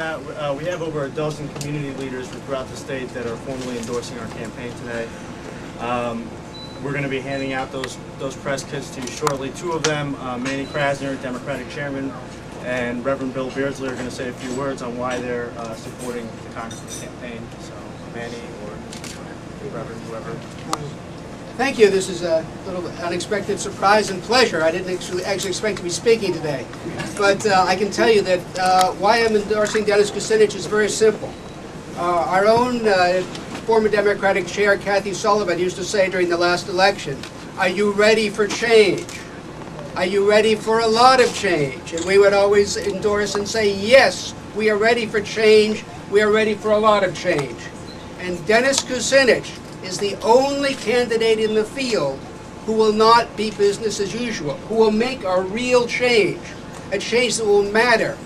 We have over a dozen community leaders throughout the state that are formally endorsing our campaign today. We're going to be handing out those press kits to you shortly. Two of them, Manny Krasner, Democratic Chairman, and Reverend Bill Beardsley are going to say a few words on why they're supporting the Congressman's campaign. So, Manny or Reverend, whoever. Thank you. This is a little unexpected surprise and pleasure. I didn't actually expect to be speaking today. But I can tell you that why I'm endorsing Dennis Kucinich is very simple. Our own former Democratic chair, Kathy Sullivan, used to say during the last election, "Are you ready for change? Are you ready for a lot of change?" And we would always endorse and say, yes, we are ready for change. We are ready for a lot of change. And Dennis Kucinich is the only candidate in the field who will not be business as usual, who will make a real change, a change that will matter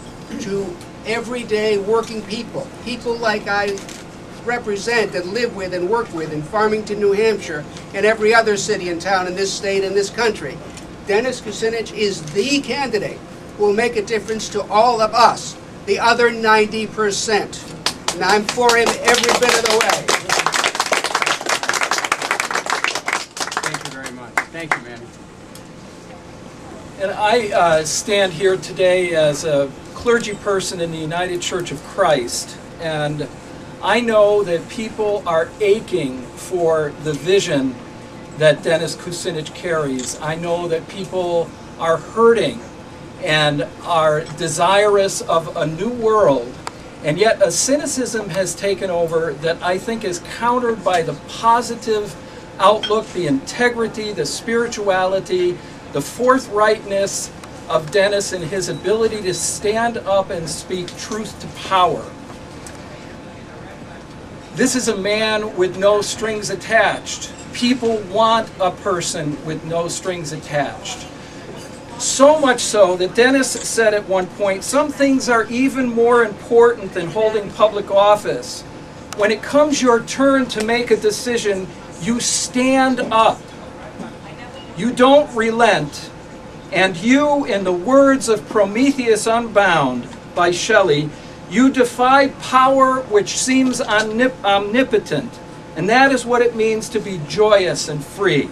to everyday working people, people like I represent and live with and work with in Farmington, New Hampshire, and every other city and town in this state and this country. Dennis Kucinich is the candidate who will make a difference to all of us, the other 90%. And I'm for him every bit of the way. Thank you, Manny. And I stand here today as a clergy person in the United Church of Christ, and I know that people are aching for the vision that Dennis Kucinich carries. I know that people are hurting and are desirous of a new world, and yet a cynicism has taken over that I think is countered by the positive outlook, the integrity, the spirituality, the forthrightness of Dennis and his ability to stand up and speak truth to power. This is a man with no strings attached. People want a person with no strings attached. So much so that Dennis said at one point, some things are even more important than holding public office. When it comes your turn to make a decision, you stand up. You don't relent. And you, in the words of Prometheus Unbound by Shelley, you defy power which seems omnipotent. And that is what it means to be joyous and free.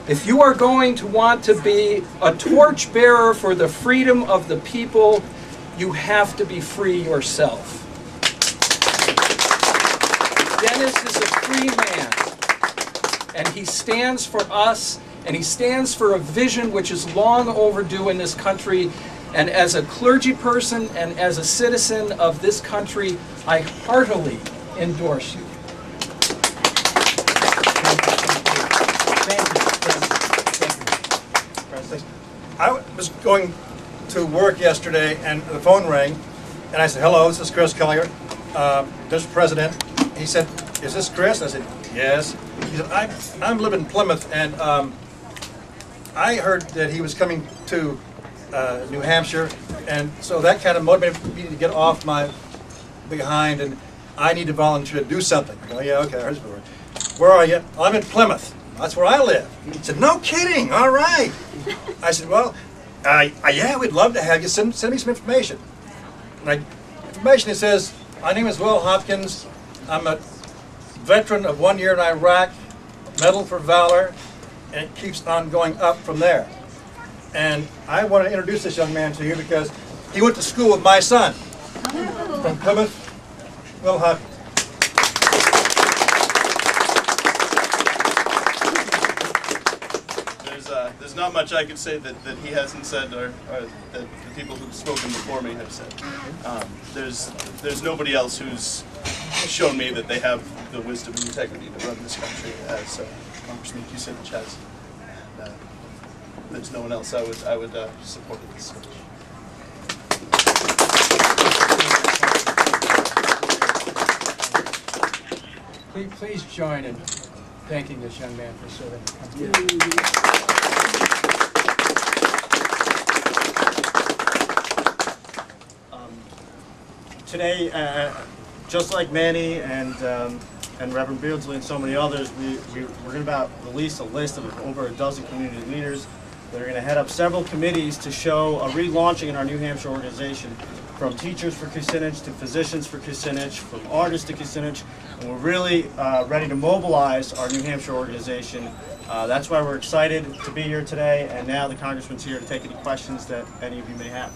If you are going to want to be a torchbearer for the freedom of the people, you have to be free yourself. Dennis is a free man. And he stands for us, and he stands for a vision which is long overdue in this country. And as a clergy person and as a citizen of this country, I heartily endorse you. I was going to work yesterday, and the phone rang, and I said, "Hello, this is Chris Collier, Mr. President." He said, "Is this Chris?" I said, "Yes." He said, I'm living in Plymouth, and I heard that he was coming to New Hampshire, and so that kind of motivated me to get off my behind, and I need to volunteer to do something. I go, "Yeah, okay, here's where. Where are you?" "I'm in Plymouth. That's where I live." He said, "No kidding, all right." I said, "Well, yeah, we'd love to have you. Send me some information." And information, it says, "My name is Will Hopkins. I'm a veteran of 1 year in Iraq, Medal for Valor," and it keeps on going up from there. And I want to introduce this young man to you because he went to school with my son from Plymouth, Will Hopkins. There's not much I could say that he hasn't said or that the people who've spoken before me have said. There's nobody else who's shown me that they have the wisdom and integrity to run this country as Congressman Kucinich has. There's no one else I would support at this stage. Please join in thanking this young man for serving the country. Today, just like Manny and Reverend Beardsley and so many others, we're going to release a list of over a dozen community leaders that are going to head up several committees to show a relaunching in our New Hampshire organization from teachers for Kucinich to physicians for Kucinich, from artists to Kucinich, and we're really ready to mobilize our New Hampshire organization. That's why we're excited to be here today, and now the Congressman's here to take any questions that any of you may have.